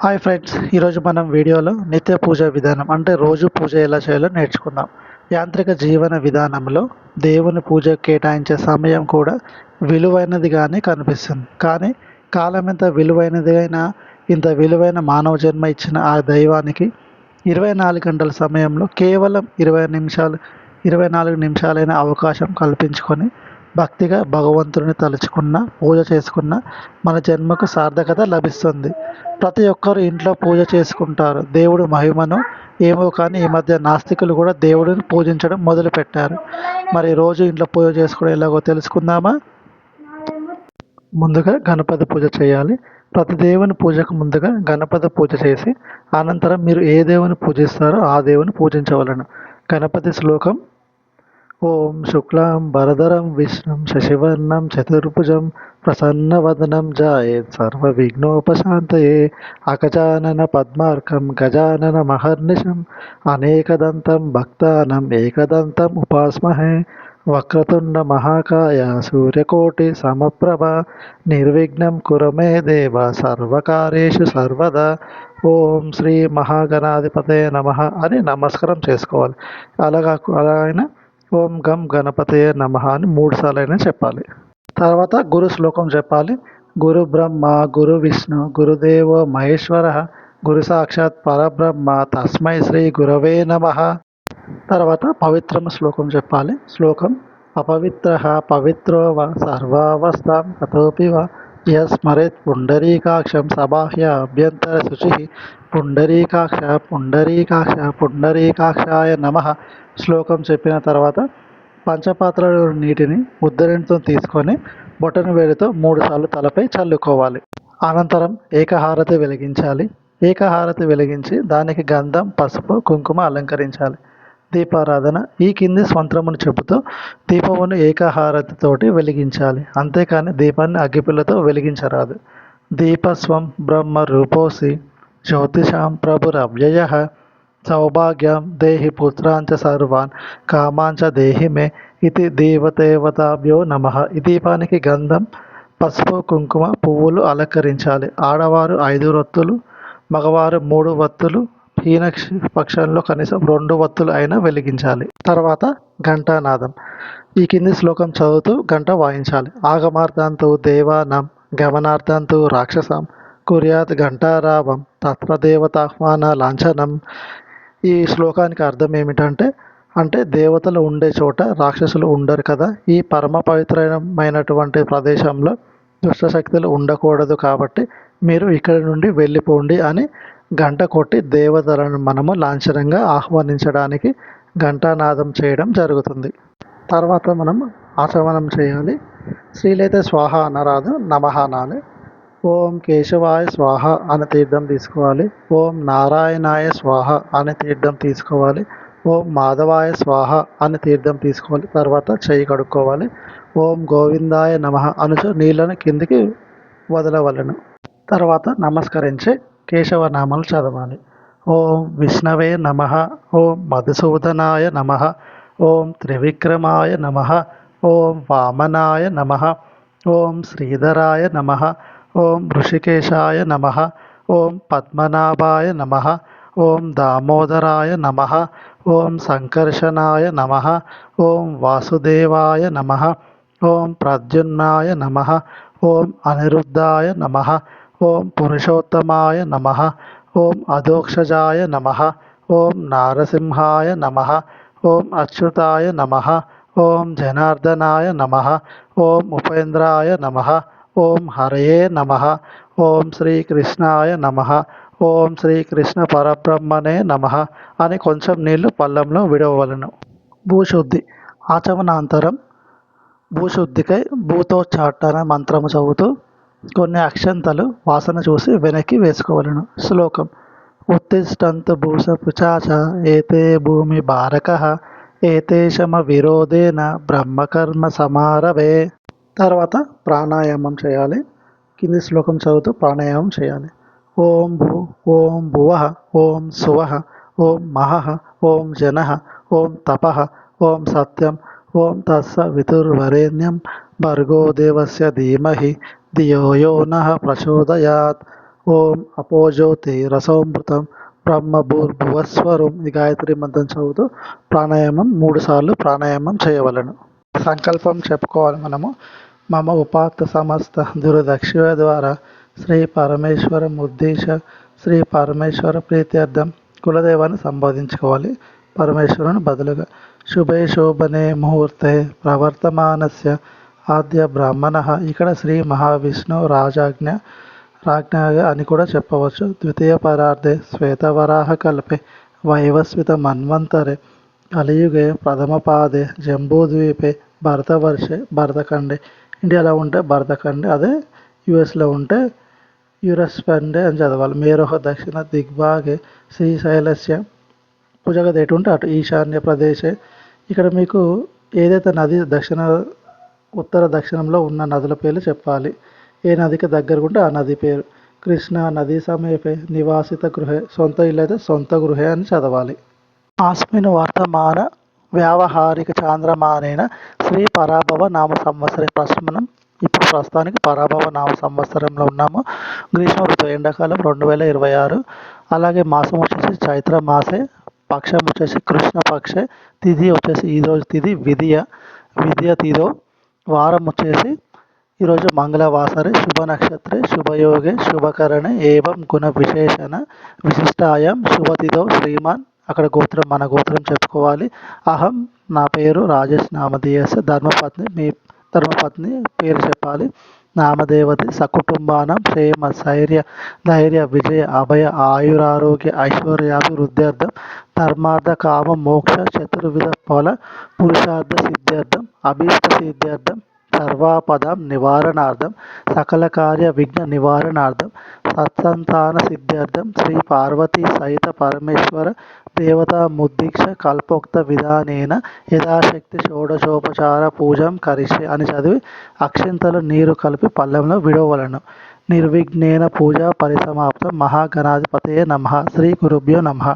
Hi friends, ఈరోజు మనం వీడియోలో నిత్య పూజ విధానం అంటే రోజు పూజ ఎలా చేయాలో నేర్చుకుందాం. యాంత్రిక జీవన విధానంలో దేవుని పూజ కేటాయించే సమయం కూడా విలువైనదిగానే కనిపిస్తుంది. కానీ కాలం ఎంత విలువైనదైనా ఇంత విలువైన మానవ జన్మ ఇచ్చిన ఆ దైవానికి 24 గంటల సమయంలో కేవలం 24 నిమిషాలైన అవకాశం కల్పించుకొని భక్తిగా భగవంతుడిని తలుచుకున్న పూజ చేసుకున్న మన జన్మకు సార్థకత లభిస్తుంది. ప్రతి ఒక్కరు ఇంట్లో పూజ చేసుకుంటారు. దేవుడి మహిమను ఏమో కానీ ఈ మధ్య నాస్తికులు కూడా దేవుడిని పూజించడం మొదలుపెట్టారు. మరి రోజు ఇంట్లో పూజ చేసుకోవడం ఎలాగో తెలుసుకుందామా? ముందుగా గణపతి పూజ చేయాలి. ప్రతి దేవుని పూజకు ముందుగా గణపతి పూజ చేసి అనంతరం మీరు ఏ దేవుని పూజిస్తారో ఆ దేవుని పూజించవలను. గణపతి శ్లోకం: ఓం శుక్లాం వరదరం విష్ణుం శశివర్ణం చతుర్భుజం ప్రసన్నవదనం ధ్యాయేత్ సర్వవిఘ్నోపశాంతయే అగజానన పద్మార్కం గజానన మహర్నిశం అనేకదంతం భక్తానం ఏకదంతం ఉపాస్మహే వక్రతుండ మహాకాయ సూర్యకోటి సమప్రభ నిర్విఘ్నం కురు మే దేవ సర్వకార్యేషు సర్వదా. ఓం శ్రీ మహాగణాధిపతయ నమః అని నమస్కారం చేసుకోవాలి. అలాగైనా ఓం గం గణపతయే నమః అని 3 సార్లు చెప్పాలి. తర్వాత గురు శ్లోకం చెప్పాలి. గురు బ్రహ్మ గురు విష్ణు గురుదేవో మహేశ్వర గురు సాక్షాత్ పరబ్రహ్మ తస్మై శ్రీ గురవే నమః. తర్వాత పవిత్రం శ్లోకం చెప్పాలి. శ్లోకం: అపవిత్ర పవిత్రో వా సర్వావస్థాం గతోపి వా యః స్మరేత్ పుండరీకాక్షం సబాహ్య అభ్యంతర శుచిః పుండరీకాక్ష పుండరీకాక్ష పుండరీకాక్షాయ నమః. శ్లోకం చెప్పిన తర్వాత పంచపాత్రలో నీటిని ఉద్దరణితో తీసుకొని బొటన వేలితో 3 సార్లు తలపై చల్లుకోవాలి. అనంతరం ఏకహారతి వెలిగించాలి. ఏకహారతి వెలిగించి దానికి గంధం, పసుపు, కుంకుమ అలంకరించాలి. దీపారాధన: ఈ కింది స్వంత్రమును చెబుతూ దీపమును ఏకహారతితోటి వెలిగించాలి. అంతేకాని దీపాన్ని అగ్గిపుల్లతో వెలిగించరాదు. దీపస్వం బ్రహ్మ రూపోసి జ్యోతిషాం ప్రభురవ్యయః సౌభాగ్యం దేహి పుత్రాంచ సర్వాన్ కామాంచ దేహి మే ఇది దేవతాభ్యో నమః. ఈ దీపానికి గంధం, పసుపు, కుంకుమ, పువ్వులు అలంకరించాలి. ఆడవారు 5 వత్తులు, మగవారు 3 వత్తులు, హీన పక్షంలో కనీసం 2 వత్తులు అయినా వెలిగించాలి. తర్వాత ఘంటానాదం: ఈ కింది శ్లోకం చదువుతూ గంట వాయించాలి. ఆగమార్థంతు దేవానాం గమనార్థంతు రాక్షసాం కుర్యాత్ ఘంటారావం తత్ర దేవతాహ్వాన లాంఛనం. ఈ శ్లోకానికి అర్థం ఏమిటంటే దేవతలు ఉండే చోట రాక్షసులు ఉండరు కదా. ఈ పరమ పవిత్రమైనటువంటి ప్రదేశంలో దుష్టశక్తులు ఉండకూడదు. కాబట్టి మీరు ఇక్కడి నుండి వెళ్ళిపోండి అని గంట కొట్టి దేవతలను మనము లాంఛనంగా ఆహ్వానించడానికి ఘంటానాదం చేయడం జరుగుతుంది. తర్వాత మనం ఆచమనం చేయాలి. స్త్రీలైతే స్వాహ అనరాదు, నమః అనాలి. ఓం కేశవాయ స్వాహ అని తీర్థం తీసుకోవాలి. ఓం నారాయణాయ స్వాహ అని తీర్థం తీసుకోవాలి. ఓం మాధవాయ స్వాహ అని తీర్థం తీసుకోవాలి. తర్వాత చెయ్యి కడుక్కోవాలి. ఓం గోవిందాయ నమః అనుచు నీళ్ళను కిందికి వదలవలను. తర్వాత నమస్కరించి కేశవనామాలు చదవాలి. ఓం విష్ణవే నమః, ఓం మధుసూదనాయ నమః, ఓం త్రివిక్రమాయ నమః, ఓం వామనాయ నమః, ఓం శ్రీధరాయ నమః, ఓం ఋషికేశాయ నమః, ఓం పద్మనాభాయ నమః, ఓం దామోదరాయ నమః, ఓం సంకర్షణాయ నమః, ఓం వాసుదేవాయ నమః, ఓం ప్రద్యుమ్నాయ నమః, ఓం అనిరుద్ధాయ నమః, ఓం పురుషోత్తమాయ నమః, ఓం అధోక్షజాయ నమః, ఓం నారసింహాయ నమః, ఓం అచ్యుతాయ నమః, ఓం జనార్దనాయ నమః, ఓం ఉపేంద్రాయ నమః, ఓం హరయే నమః, ఓం శ్రీకృష్ణాయ నమః, ఓం శ్రీకృష్ణ పరబ్రహ్మణే నమః అని కొంచెం నీళ్లు పళ్ళెంలో విడవలను. భూశుద్ధి: ఆచమనాంతరం భూశుద్ధికై భూతోచ్చాటన మంత్రము చదువుతూ కొన్ని అక్షంతలు వాసన చూసి వెనక్కి వేసుకోవలను. శ్లోకం: ఉత్తిష్టంతు భూషపుచాచ ఏతే భూమి భారకః ఏతేషమ విరోధేన బ్రహ్మకర్మ సమారభే. తర్వాత ప్రాణాయామం చేయాలి. కింది శ్లోకం చదువుతూ ప్రాణాయామం చేయాలి. ఓం భూ ఓం భువః ఓం సువః ఓం మహః ఓం జనః ఓం తపః ఓం సత్యం ఓం తత్స వితుర్వరేణ్యం భర్గో దేవస్య ధీమహి ధియో యో నః ప్రచోదయాత్. ఓం అపోజ్యోతి రసోమృతం బ్రహ్మ భూర్భువస్వరం ఈ గాయత్రి మంత్రం చదువుతూ ప్రాణాయామం 3 సార్లు ప్రాణాయామం చేయవలెను. సంకల్పం చెప్పుకోవాలి మనము. మమ ఉపాత్త సమస్త దురదక్షిణ ద్వారా శ్రీ పరమేశ్వరం ఉద్దేశ శ్రీ పరమేశ్వర ప్రీత్యర్థం కులదేవాన్ని సంబోధించుకోవాలి పరమేశ్వరుని బదులుగా. శుభే శోభనే ముహూర్తే ప్రవర్తమానస్య ఆద్య బ్రాహ్మణ ఇక్కడ శ్రీ మహావిష్ణు రాజ్ఞ అని కూడా చెప్పవచ్చు. ద్వితీయ పరార్థే శ్వేతవరాహ కల్పే వైవస్విత మన్వంతరే కలియుగే ప్రథమ పాదే జంబూద్వీపే భరతవర్షే భరతఖండే. ఇండియాలో ఉంటే భరతఖండే, అదే యుఎస్లో ఉంటే యురస్పండే అని చదవాలి. మేరోహ దక్షిణ దిగ్భాగే శ్రీశైలస్య భుజగది ఎటు ఉంటే అటు ఈశాన్య ప్రదేశే. ఇక్కడ మీకు ఏదైతే నది ఉత్తర దక్షిణంలో ఉన్న నదుల పేర్లు చెప్పాలి. ఏ నదికి దగ్గరగా ఉంటే ఆ నది పేరు. కృష్ణా నదీ సమీపే నివాసిత గృహే, సొంత ఇల్లు అయితే సొంత గృహే అని చదవాలి. ఆస్మిన్ వర్తమాన వ్యావహారిక చాంద్రమానేన శ్రీ పరాభవ నామ సంవత్సరే. మనం ఇప్పుడు ప్రస్తుతానికి పరాభవ నామ సంవత్సరంలో ఉన్నాము. గ్రీష్మ ఋతువు ఎండాకాలం 2026. అలాగే మాసం వచ్చేసి చైత్ర మాసే, పక్షం వచ్చేసి కృష్ణ పక్షే, తిథి వచ్చేసి ఈరోజు తిథి విద్య తిథో, వారం వచ్చేసి ఈరోజు మంగళవాసరే, శుభ నక్షత్రే, శుభయోగే, శుభకరణే, ఏవం గుణ విశేషణ విశిష్టాయం శుభతిథో శ్రీమాన్. అక్కడ గోత్రం మన గోత్రం చెప్పుకోవాలి. అహం నా పేరు రాజేష్ నామధేయస్. ధర్మపత్ని మీ ధర్మపత్ని పేరు చెప్పాలి. నామదేవతి సకుటుంబానం క్షేమ ధైర్య విజయ అభయ ఆయురారోగ్య ఐశ్వర్యాభివృద్ధ్యర్థం ధర్మార్థ కామ మోక్ష చతుర్విధ ఫల పురుషార్థ సిద్ధ్యర్థం అభీష్ట సిద్ధ్యర్థం సర్వాపదం నివారణార్థం సకల కార్య విఘ్న నివారణార్థం సత్సంతాన సిద్ధ్యర్థం శ్రీ పార్వతీ సహిత పరమేశ్వర దేవతా ముద్దీక్ష కల్పోక్త విధానేన యథాశక్తి షోడశోపచార పూజం కరిష్యే అని చదివి అక్షింతలు నీరు కలిపి పళ్ళెంలో విడవలను. నిర్విఘ్నేన పూజ పరిసమాప్తం. మహాగణాధిపతయే నమః. శ్రీ గురుభ్యో నమః.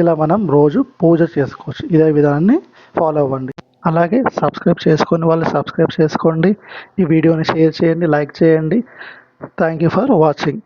ఇలా మనం రోజు పూజ చేసుకోవచ్చు. ఇదే విధానాన్ని ఫాలో అవ్వండి. అలాగే సబ్స్క్రైబ్ చేసుకొని వాళ్ళు సబ్స్క్రైబ్ చేసుకోండి. ఈ వీడియోని షేర్ చేయండి, లైక్ చేయండి. Thank you for watching.